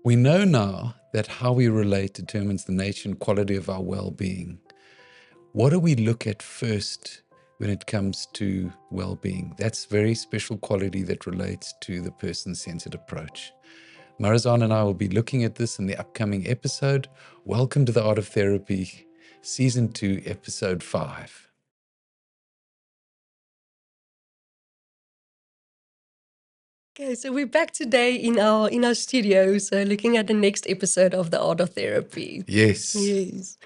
We know now that how we relate determines the nature and quality of our well-being. What do we look at first when it comes to well-being? That's a very special quality that relates to the person-centered approach. Marizaan and I will be looking at this in the upcoming episode. Welcome to the Art of Therapy, Season 2, Episode 5. Okay, so we're back today in our studio, so looking at the next episode of the Art of Therapy. Yes. Yes.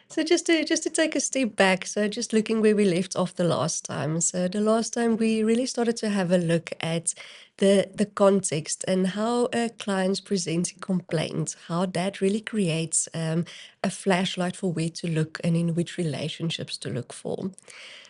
So just to take a step back, so just looking where we left off the last time. So the last time we really started to have a look at the context and how a client's presenting complaints, how that really creates a flashlight for where to look and in which relationships to look for.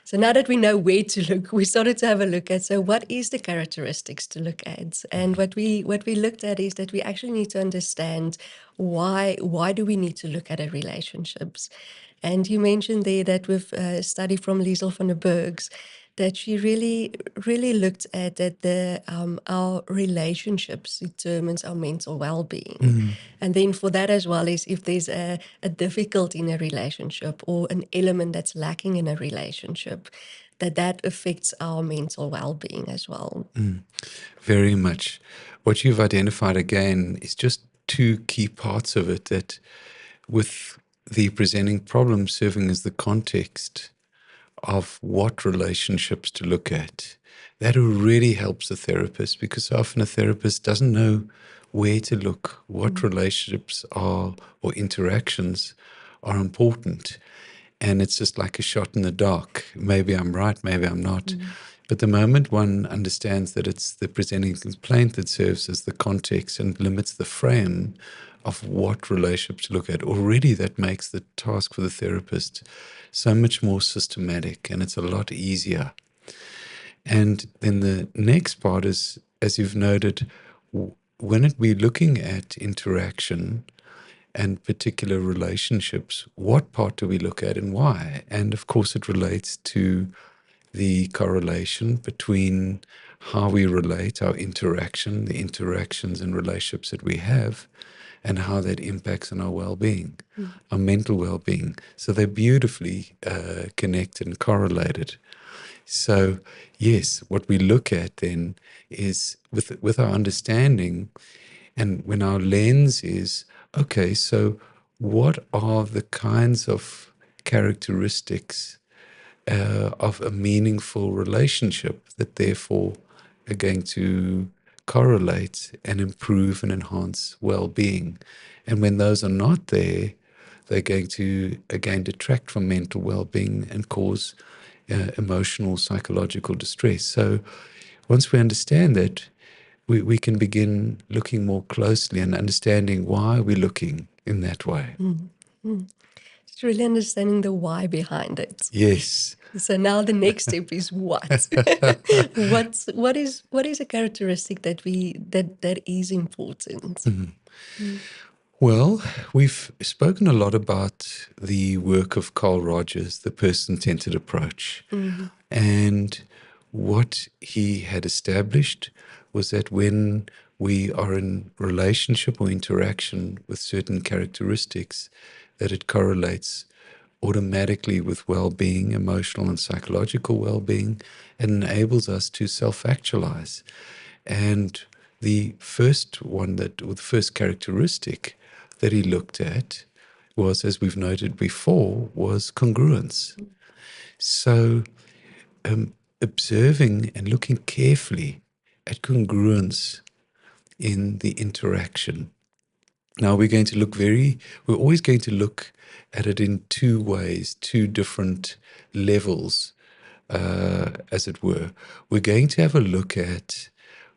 So now that we know where to look, we started to have a look at, so what is the characteristics to look at? And what we looked at is that we actually need to understand why do we need to look at our relationships? And you mentioned there that with a study from Liesel van der Berg's, that she really looked at that our relationships determines our mental well-being. And then for that as well is if there's a difficulty in a relationship or an element that's lacking in a relationship, that affects our mental well-being as well. Very much. What you've identified again is just two key parts of it, that with the presenting problem serving as the context of what relationships to look at, that really helps the therapist, because often a therapist doesn't know where to look, what relationships are or interactions are important. And it's just like a shot in the dark. Maybe I'm right, maybe I'm not. But the moment one understands that it's the presenting complaint that serves as the context and limits the frame of what relationship to look at, already that makes the task for the therapist so much more systematic, and it's a lot easier. And then the next part is, as you've noted, when we're looking at interaction and particular relationships, what part do we look at and why? And of course, it relates to the correlation between how we relate, our interaction, the interactions and relationships that we have, and how that impacts on our well-being, our mental well-being. So they're beautifully connected and correlated. So yes, what we look at then is with our understanding, and when our lens is, okay, so what are the kinds of characteristics of a meaningful relationship that therefore are going to correlate and improve and enhance well-being? And when those are not there, they're going to, again, detract from mental well-being and cause emotional, psychological distress. So once we understand that, we can begin looking more closely and understanding why we're looking in that way. Just really understanding the why behind it. Yes. So now the next step is what? what is a characteristic that is important? Well, we've spoken a lot about the work of Carl Rogers, the person-centered approach. And what he had established was that when we are in relationship or interaction with certain characteristics, that it correlates automatically with well-being, emotional and psychological well-being, and enables us to self-actualize. And the first one or the first characteristic that he looked at was, as we've noted before, was congruence. So observing and looking carefully at congruence in the interaction. Now we're always going to look at it in two ways, two different levels, as it were. We're going to have a look at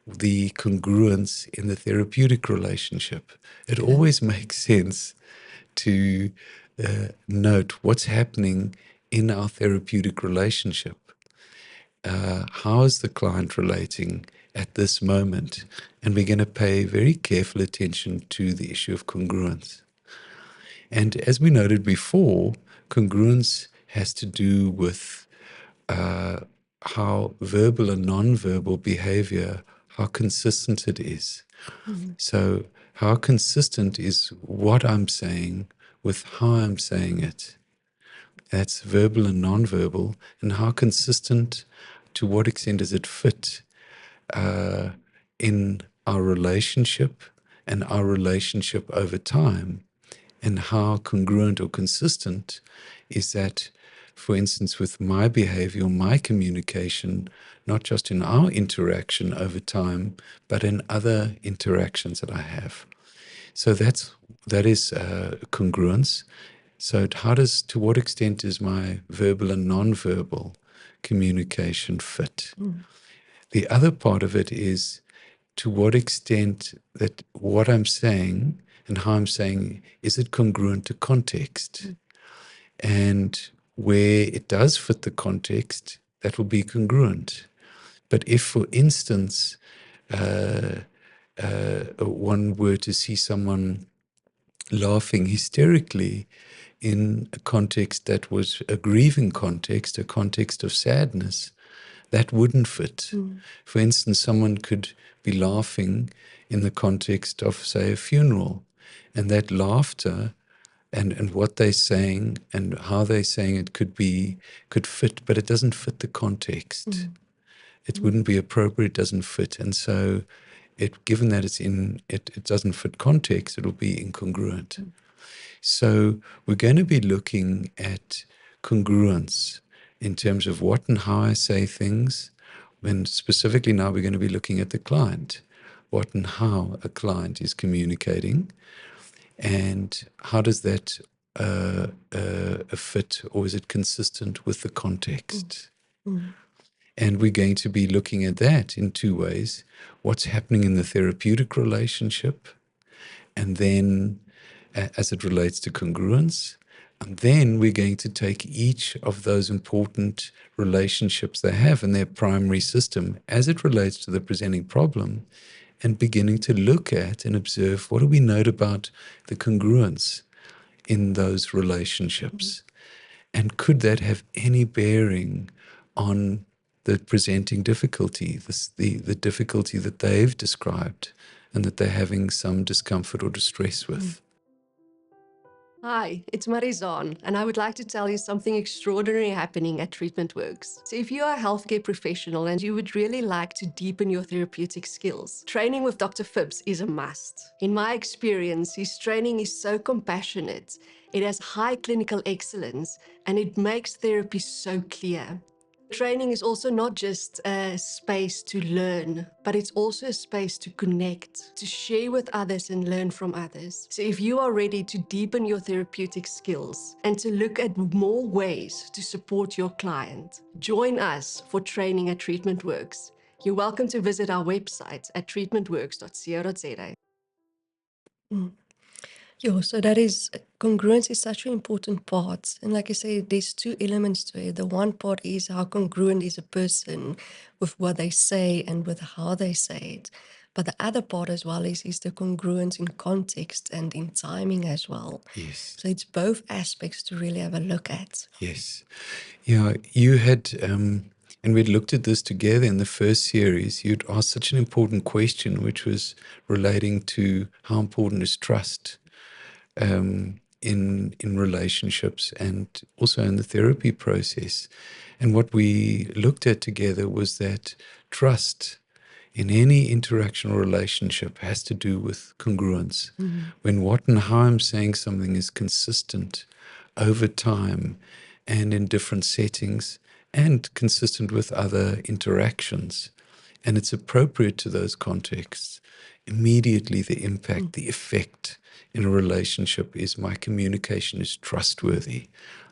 the congruence in the therapeutic relationship. It always makes sense to note what's happening in our therapeutic relationship. How is the client relating at this moment? And we're going to pay very careful attention to the issue of congruence. And as we noted before, congruence has to do with how verbal and non-verbal behavior, how consistent it is. So How consistent is what I'm saying with how I'm saying it? That's verbal and nonverbal. And how consistent, to what extent does it fit in our relationship and our relationship over time? And how congruent or consistent is that, for instance, with my behavior, my communication, not just in our interaction over time, but in other interactions that I have. So that is congruence. So to what extent is my verbal and nonverbal communication fit? The other part of it is, to what extent that what I'm saying and how I'm saying, is it congruent to context? And where it does fit the context, that will be congruent. But if, for instance, one were to see someone laughing hysterically in a context that was a grieving context, a context of sadness, that wouldn't fit. For instance, someone could be laughing in the context of, say, a funeral, and that laughter and what they're saying and how they're saying it could fit, but it doesn't fit the context. It wouldn't be appropriate, it doesn't fit. And so given that it doesn't fit context, it'll be incongruent. So we're going to be looking at congruence in terms of what and how I say things. And specifically now we're going to be looking at the client, what and how a client is communicating, and how does that fit, or is it consistent with the context? And we're going to be looking at that in two ways: what's happening in the therapeutic relationship, and then as it relates to congruence. And then we're going to take each of those important relationships they have in their primary system as it relates to the presenting problem, and beginning to look at and observe, what do we note about the congruence in those relationships? And could that have any bearing on the presenting difficulty, the difficulty that they've described and that they're having some discomfort or distress with? Hi, it's Marizaan, and I would like to tell you something extraordinary happening at Treatment Works. So if you are a healthcare professional and you would really like to deepen your therapeutic skills, training with Dr. Phipps is a must. In my experience, his training is so compassionate, it has high clinical excellence, and it makes therapy so clear. Training is also not just a space to learn, but it's also a space to connect, to share with others and learn from others. So if you are ready to deepen your therapeutic skills and to look at more ways to support your client, join us for training at Treatment Works. You're welcome to visit our website at treatmentworks.co.za. Yeah, so that is congruence is such an important part. And like I say, there's two elements to it. The one part is how congruent is a person with what they say and with how they say it. But the other part as well is the congruence in context and in timing as well. Yes. So it's both aspects to really have a look at. Yes. Yeah, you had, and we'd looked at this together in the first series. You'd asked such an important question, which was relating to how important is trust in relationships and also in the therapy process. And what we looked at together was that trust in any interaction or relationship has to do with congruence. When what and how I'm saying something is consistent over time and in different settings and consistent with other interactions, and it's appropriate to those contexts, immediately the impact, the effect in a relationship is my communication is trustworthy,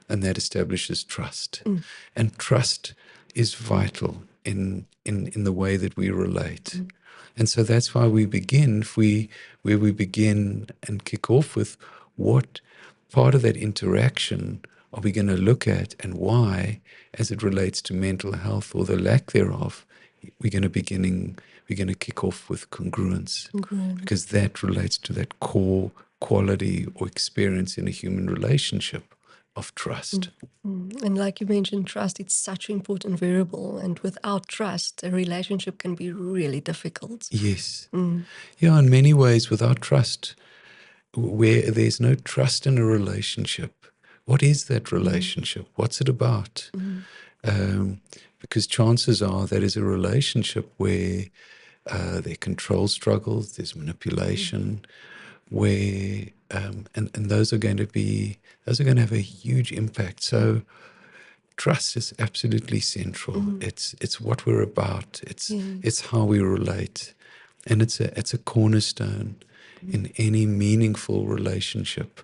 and that establishes trust. And trust is vital in the way that we relate. And so that's why we begin, where we begin and kick off with, what part of that interaction are we going to look at, and why, as it relates to mental health or the lack thereof, we're going to kick off with congruence, because that relates to that core quality or experience in a human relationship, of trust. And like you mentioned, trust, it's such an important variable. And without trust, a relationship can be really difficult. Yes. Yeah, in many ways, without trust, where there's no trust in a relationship, what is that relationship? What's it about? Because chances are that is a relationship where there are control struggles, there's manipulation, where and those are going to have a huge impact. So trust is absolutely central. It's what we're about. It's how we relate, and it's a cornerstone in any meaningful relationship.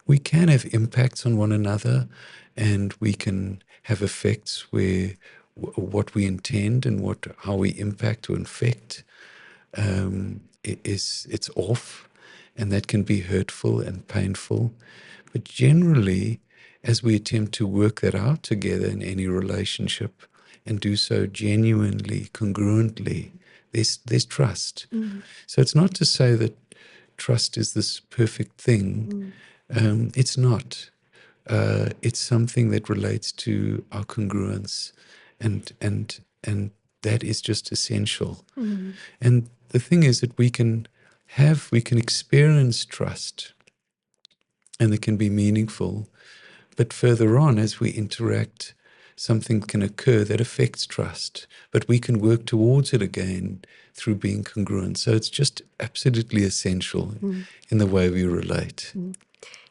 We can have impacts on one another, and we can have effects where what we intend and how we impact or infect it's off, and that can be hurtful and painful. But generally, as we attempt to work that out together in any relationship and do so genuinely, congruently, there's trust. So it's not to say that trust is this perfect thing. It's not. It's something that relates to our congruence, and that is just essential. And the thing is that we can experience trust, and it can be meaningful. But further on, as we interact, something can occur that affects trust, but we can work towards it again through being congruent. So it's just absolutely essential in the way we relate.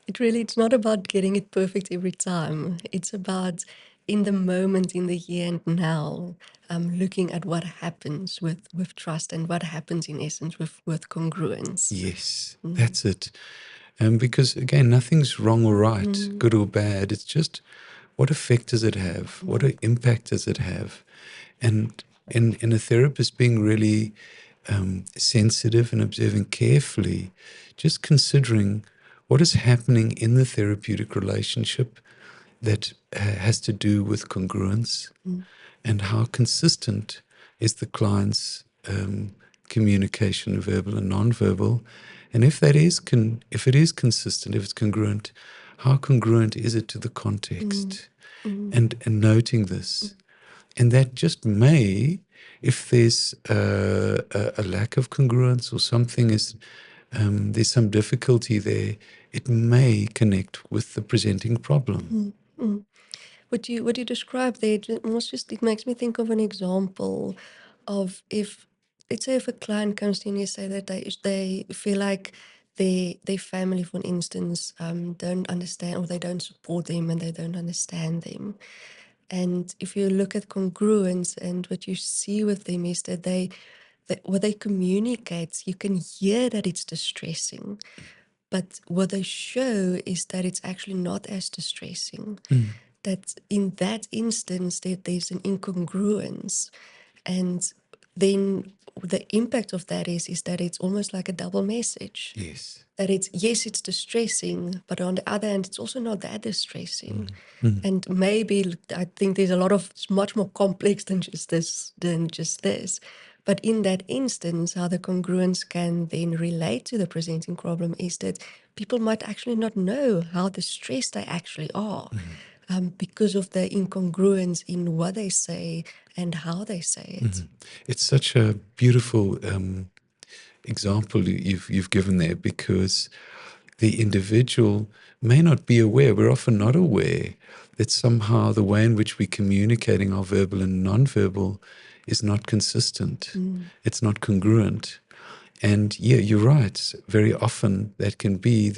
It's not about getting it perfect every time. It's about in the moment, in the here and now, looking at what happens with trust and what happens in essence with congruence. Yes, that's it. Because again, nothing's wrong or right, good or bad. It's just what effect does it have? What impact does it have? And in a therapist being really sensitive and observing carefully, just considering what is happening in the therapeutic relationship that has to do with congruence, and how consistent is the client's communication, verbal and nonverbal, and if that is if it is consistent, if it's congruent, how congruent is it to the context, and noting this, and that just may, if there's a lack of congruence or something is there's some difficulty there, it may connect with the presenting problem. What you described there, it makes me think of an example of if, let's say, if a client comes to you and you say that they feel like their family, for instance, don't understand, or they don't support them and they don't understand them. And if you look at congruence, and what you see with them is that what they communicate, you can hear that it's distressing, but what they show is that it's actually not as distressing. That in that instance, there's an incongruence. And then the impact of that is that it's almost like a double message. Yes. That it's distressing, but on the other hand, it's also not that distressing. And maybe I think there's it's much more complex than just this. But in that instance, how the congruence can then relate to the presenting problem is that people might actually not know how distressed they actually are, because of the incongruence in what they say and how they say it. It's such a beautiful example you've given there, because the individual may not be aware, we're often not aware, that somehow the way in which we're communicating our verbal and nonverbal is not consistent. It's not congruent. And yeah, you're right. Very often that can be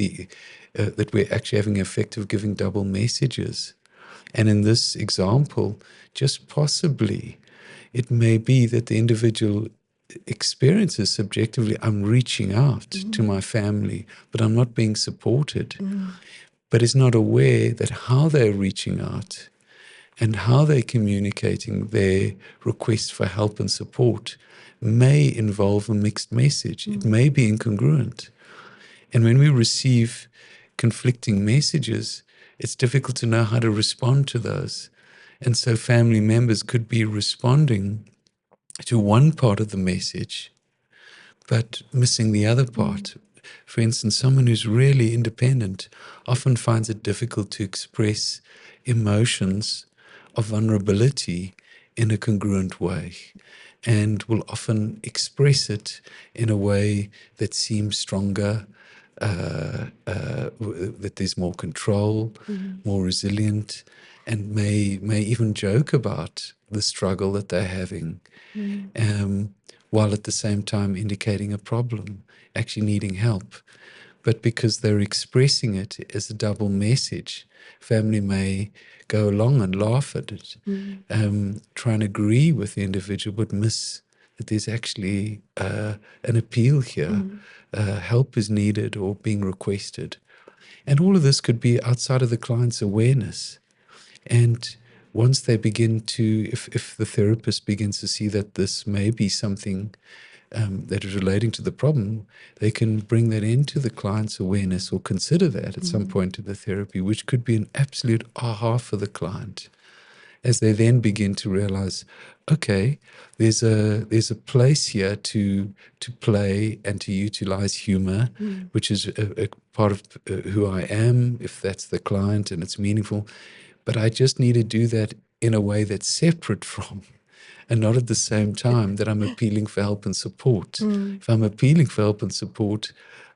that we're actually having the effect of giving double messages. And in this example, just possibly, it may be that the individual experiences subjectively, I'm reaching out to my family, but I'm not being supported, but is not aware that how they're reaching out and how they're communicating their request for help and support may involve a mixed message. It may be incongruent. And when we receive conflicting messages, it's difficult to know how to respond to those. And so family members could be responding to one part of the message, but missing the other part. For instance, someone who's really independent often finds it difficult to express emotions of vulnerability in a congruent way, and will often express it in a way that seems stronger, that there's more control, more resilient, and may even joke about the struggle that they're having, while at the same time indicating a problem, actually needing help. But because they're expressing it as a double message, family may go along and laugh at it, try and agree with the individual, but miss that there's actually an appeal here. Help is needed or being requested. And all of this could be outside of the client's awareness. And once they begin to, if the therapist begins to see that this may be something that is relating to the problem, they can bring that into the client's awareness or consider that at some point in the therapy, which could be an absolute aha for the client, as they then begin to realize, okay, there's a place here to play and to utilize humor, which is a part of who I am, if that's the client and it's meaningful. But I just need to do that in a way that's separate from, and not at the same time that I'm appealing for help and support. If I'm appealing for help and support,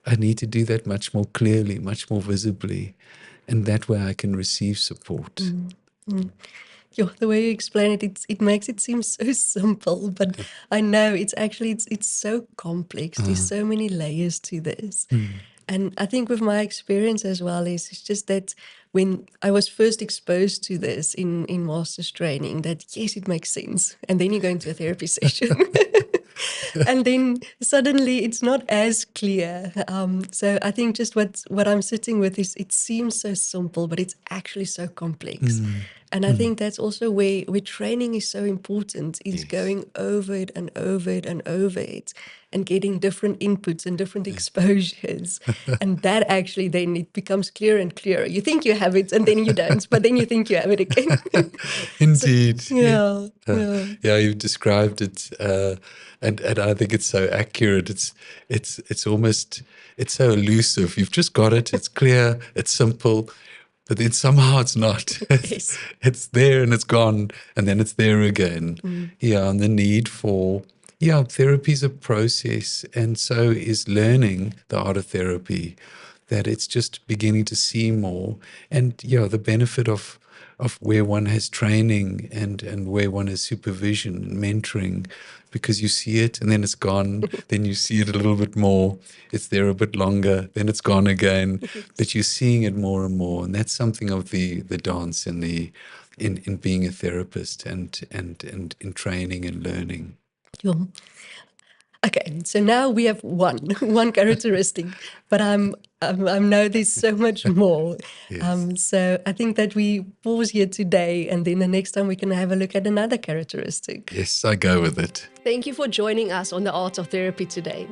I need to do that much more clearly, much more visibly, and that way I can receive support. Yeah, the way you explain it, it makes it seem so simple, but I know it's so complex. There's so many layers to this. And I think with my experience as well is it's just that when I was first exposed to this in master's training, that yes, it makes sense. And then you go into a therapy session. And then suddenly it's not as clear. So I think just what I'm sitting with is it seems so simple, but it's actually so complex. And I think that's also where training is so important, is going over it and over it and over it and getting different inputs and different exposures. And that actually then it becomes clearer and clearer. You think you have it and then you don't, but then you think you have it again. Indeed. Yeah, yeah. Yeah, you've described it, and I think it's so accurate. It's almost, it's so elusive. You've just got it. It's clear. It's simple, but then somehow it's not. Yes. It's there and it's gone, and then it's there again. Yeah, and the need for, yeah, therapy is a process, and so is learning the art of therapy. That it's just beginning to see more, and yeah, the benefit of where one has training and where one has supervision and mentoring, because you see it and then it's gone, then you see it a little bit more, it's there a bit longer, then it's gone again, but you're seeing it more and more, and that's something of the dance in in being a therapist and in training and learning. Yeah. Okay, so now we have one characteristic, but I know there's so much more. Yes. So I think that we pause here today, and then the next time we can have a look at another characteristic. Yes, I go with it. Thank you for joining us on the Art of Therapy today.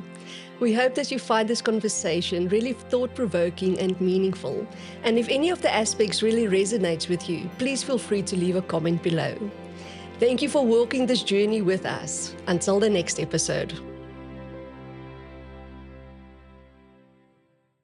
We hope that you find this conversation really thought-provoking and meaningful. And if any of the aspects really resonates with you, please feel free to leave a comment below. Thank you for walking this journey with us. Until the next episode.